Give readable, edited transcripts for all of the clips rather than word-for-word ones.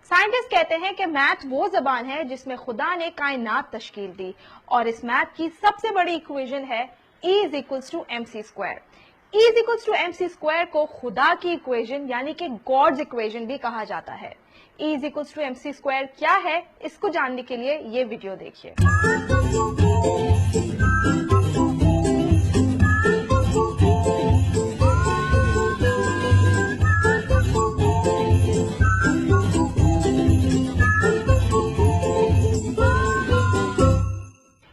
Scientist کہتے ہیں کہ میتھ وہ زبان ہے جس میں خدا نے کائنات تشکیل دی، اور اس میتھ کی سب سے بڑی ایکویژن ہے E=mc²۔ E=mc² کو خدا کی ایکویژن یعنی کہ گاڈز ایکویژن بھی کہا جاتا ہے۔ E=mc² کیا ہے، اس کو جاننے کے لیے یہ ویڈیو دیکھیے۔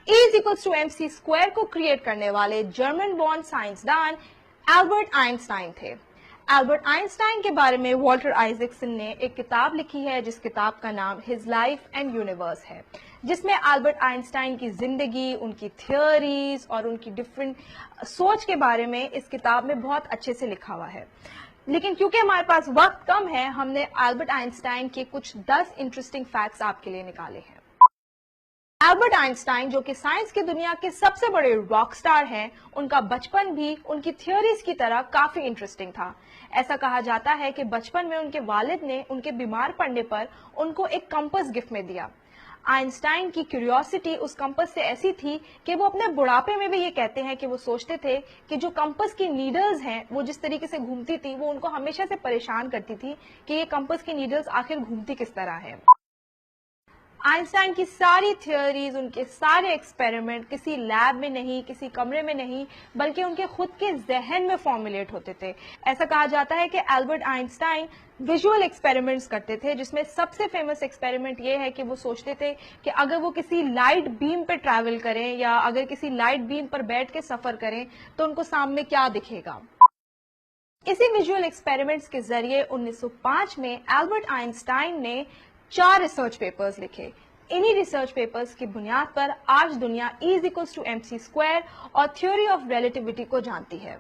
E=mc² کو کریٹ کرنے والے جرمن بورن سائنسدان البرٹ آئنسٹائن تھے۔ البرٹ آئنسٹائن کے بارے میں والٹر آئزیکسن نے ایک کتاب لکھی ہے جس کتاب کا نام ہز لائف اینڈ یونیورس ہے، جس میں البرٹ آئنسٹائن کی زندگی، ان کی تھیوریز اور ان کی ڈفرینٹ سوچ کے بارے میں اس کتاب میں بہت اچھے سے لکھا ہوا ہے۔ لیکن کیونکہ ہمارے پاس وقت کم ہے، ہم نے البرٹ آئنسٹائن کے کچھ 10 انٹرسٹنگ فیکٹس آپ کے لیے نکالے ہیں۔ البرٹ آئنسٹائن جو کہ سائنس کی دنیا کے سب سے بڑے راک سٹار ہیں، ان کا بچپن بھی ان کی تھیوریز کی طرح کافی انٹرسٹنگ تھا۔ ایسا کہا جاتا ہے کہ بچپن میں ان کے والد نے ان کے بیمار پڑنے پر ان کو ایک کمپس گفٹ میں دیا۔ آئنسٹائن کی کیوریوسٹی اس کمپس سے ایسی تھی کہ وہ اپنے بڑھاپے میں بھی یہ کہتے ہیں کہ وہ سوچتے تھے کہ جو کمپس کی نیڈلز ہیں وہ جس طریقے سے گھومتی تھی، وہ ان کو ہمیشہ سے پریشان کرتی تھی کہ یہ کمپس کی نیڈلز آخر گھومتی کس طرح ہے۔ آئنسٹائن کی ساری تھیوریز، ان کے سارے ایکسپیریمنٹ کسی لیب میں نہیں، کسی کمرے میں نہیں، بلکہ ان کے خود کے ذہن میں فارمولیٹ ہوتے تھے۔ ایسا کہا جاتا ہے کہ البرٹ آئنسٹائن ویژول ایکسپیریمنٹس کرتے تھے، جس میں سب سے فیمس ایکسپیریمنٹ یہ ہے کہ وہ سوچتے تھے کہ اگر وہ کسی لائٹ بیم پہ ٹریول کریں یا اگر کسی لائٹ بیم پر بیٹھ کے سفر کریں تو ان کو سامنے کیا دکھے گا۔ اسی ویژول ایکسپیریمنٹس کے ذریعے 1905 میں البرٹ آئنسٹائن نے 4 ریسرچ پیپرز لکھے۔ انہی ریسرچ پیپرز کی بنیاد پر آج دنیا E=mc² اور تھیوری آف ریلیٹیوٹی کو جانتی ہے۔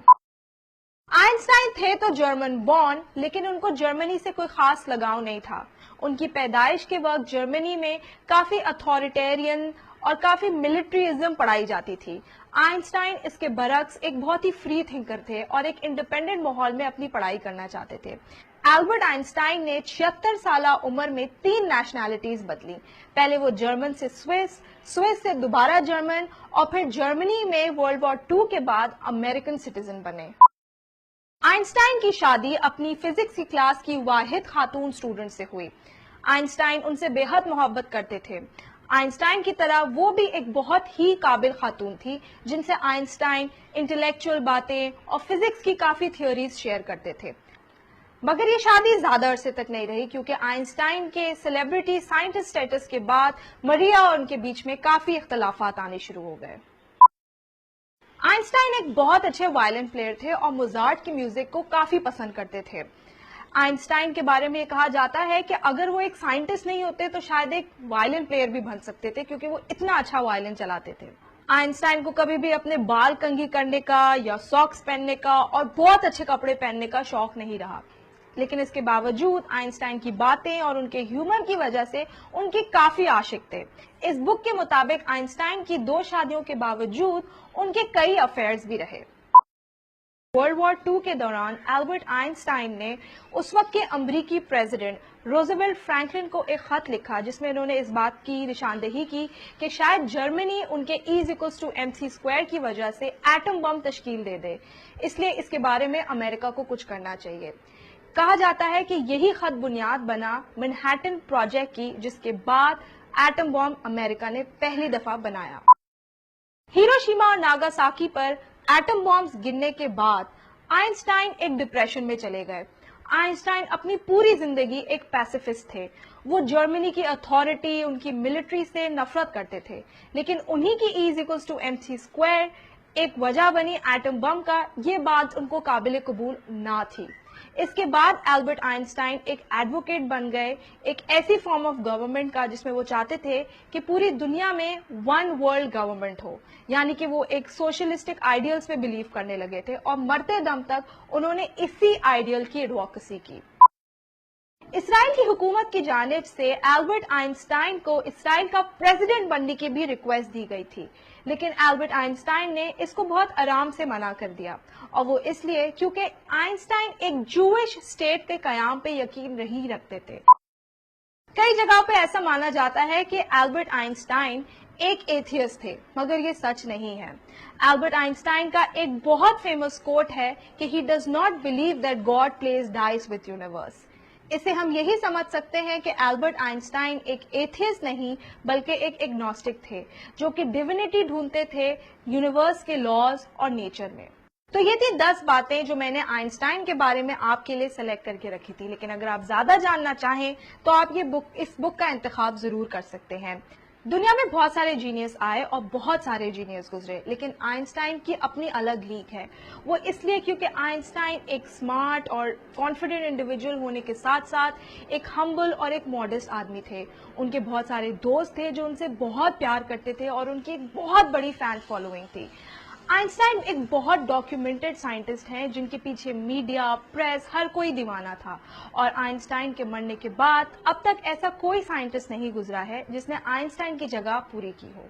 آئنسٹائن تھے تو جرمن بورن، لیکن ان کو جرمنی سے کوئی خاص لگاؤ نہیں تھا۔ ان کی پیدائش کے وقت جرمنی میں کافی اتھارٹیرین اور کافی ملٹریزم پڑھائی جاتی تھی۔ آئنسٹائن اس کے برعکس ایک بہت ہی فری تھنکر تھے اور ایک انڈیپینڈنٹ ماحول میں اپنی پڑھائی کرنا چاہتے تھے۔ البرٹ آئنسٹائن نے 76 سالہ عمر میں 3 نیشنلٹیز بدلی۔ پہلے وہ جرمن سے سوئس سے دوبارہ جرمن اور پھر جرمنی میں ورلڈ وار 2 کے بعد امریکن سٹیزن بنے۔ آئنسٹائن کی شادی اپنی فزکس کی کلاس کی واحد خاتون اسٹوڈنٹ سے ہوئی۔ آئنسٹائن ان سے بے حد محبت کرتے تھے۔ آئنسٹائن کی طرح وہ بھی ایک بہت ہی قابل خاتون تھی جن سے آئنسٹائن انٹلیکچوئل باتیں اور فزکس کی کافی تھیوریز شیئر کرتے تھے۔ مگر یہ شادی زیادہ عرصے تک نہیں رہی کیونکہ آئنسٹائن کے سیلیبریٹی سائنٹسٹ سٹیٹس کے بعد مریا اور ان کے بیچ میں کافی اختلافات آنے شروع ہو گئے۔ آئنسٹائن ایک بہت اچھے وائلن پلیئر تھے اور موزارٹ کی میوزک کو کافی پسند کرتے تھے۔ آئنسٹائن کے بارے میں یہ کہا جاتا ہے کہ اگر وہ ایک سائنٹسٹ نہیں ہوتے تو شاید ایک وائلن پلیئر بھی بن سکتے تھے کیونکہ وہ اتنا اچھا وائلن چلاتے تھے۔ آئنسٹائن کو کبھی بھی اپنے بال کنگھی کرنے کا یا ساکس پہننے کا اور بہت اچھے کپڑے پہننے کا شوق نہیں رہا، لیکن اس کے باوجود آئنسٹائن کی باتیں اور ان کے ہیومر کی وجہ سے ان کے کافی عاشق تھے۔ اس بک کے مطابق آئنسٹائن کی 2 شادیوں کے باوجود ان کے کئی افیئرز بھی رہے۔ ورلڈ وار 2 کے دوران البرٹ آئنسٹائن نے اس وقت کے امریکی پریزیڈنٹ روزویلٹ فرینکلن کو ایک خط لکھا جس میں انہوں نے اس بات کی نشاندہی کی کہ شاید جرمنی ان کے E=mc² کی وجہ سے ایٹم بم تشکیل دے دے، اس لیے اس کے بارے میں امریکہ کو کچھ کرنا چاہیے۔ کہا جاتا ہے کہ یہی خط بنیاد بنا منہیٹن پروجیکٹ کی، جس کے بعد ایٹم بم امریکہ نے پہلی دفعہ بنایا۔ ہیروشیما اور ناگاساکی پر ایٹم بمز گرنے کے بعد آئنسٹائن ایک ڈپریشن میں چلے گئے۔ آئنسٹائن اپنی پوری زندگی ایک پیسیفسٹ تھے۔ وہ جرمنی کی اتھارٹی، ان کی ملٹری سے نفرت کرتے تھے، لیکن انہی کی E=mc² ایک وجہ بنی ایٹم بم کا، یہ بات ان کو قابل قبول نہ تھی۔ اس کے بعد البرٹ آئنسٹائن ایک ایڈوکیٹ بن گئے، ایک ایسی فارم آف گورنمنٹ کا جس میں وہ چاہتے تھے کہ پوری دنیا میں ون ورلڈ گورنمنٹ ہو، یعنی کہ وہ ایک سوشلسٹک آئیڈیلز پہ بلیو کرنے لگے تھے اور مرتے دم تک انہوں نے اسی آئیڈیل کی ایڈوکیسی کی۔ اسرائیل کی حکومت کی جانب سے البرٹ آئنسٹائن کو اسرائیل کا پریزیڈنٹ بننے کی بھی ریکویسٹ دی گئی تھی، لیکن البرٹ آئنسٹائن نے اس کو بہت آرام سے منع کر دیا، اور وہ اس لیے کیونکہ آئنسٹائن ایک جوئش اسٹیٹ کے قیام پہ یقین نہیں رکھتے تھے۔ کئی جگہوں پہ ایسا مانا جاتا ہے کہ البرٹ آئنسٹائن ایک ایتھیسٹ تھے، مگر یہ سچ نہیں ہے۔ البرٹ آئنسٹائن کا ایک بہت فیمس کوٹ ہے کہ he does not believe that God plays dice with universe۔ اسے ہم یہی سمجھ سکتے ہیں کہ البرٹ آئنسٹائن ایک ایتھیسٹ نہیں بلکہ ایک ایگنوسٹک تھے، جو کہ ڈیوینٹی ڈھونڈتے تھے یونیورس کے لاز اور نیچر میں۔ تو یہ تھی 10 باتیں جو میں نے آئنسٹائن کے بارے میں آپ کے لیے سلیکٹ کر کے رکھی تھی، لیکن اگر آپ زیادہ جاننا چاہیں تو آپ اس بک کا انتخاب ضرور کر سکتے ہیں۔ دنیا میں بہت سارے جینیس آئے اور بہت سارے جینیس گزرے، لیکن آئنسٹائن کی اپنی الگ لیگ ہے۔ وہ اس لیے کیونکہ آئنسٹائن ایک سمارٹ اور کانفیڈنٹ انڈیویجول ہونے کے ساتھ ساتھ ایک ہمبل اور ایک ماڈسٹ آدمی تھے۔ ان کے بہت سارے دوست تھے جو ان سے بہت پیار کرتے تھے اور ان کی ایک بہت بڑی فین فالوئنگ تھی۔ آئنسٹائن ایک بہت ڈاکیومنٹڈ سائنٹسٹ ہیں جن کے پیچھے میڈیا، پریس، ہر کوئی دیوانہ تھا، اور آئنسٹائن کے مرنے کے بعد اب تک ایسا کوئی سائنٹسٹ نہیں گزرا ہے جس نے آئنسٹائن کی جگہ پوری کی ہو۔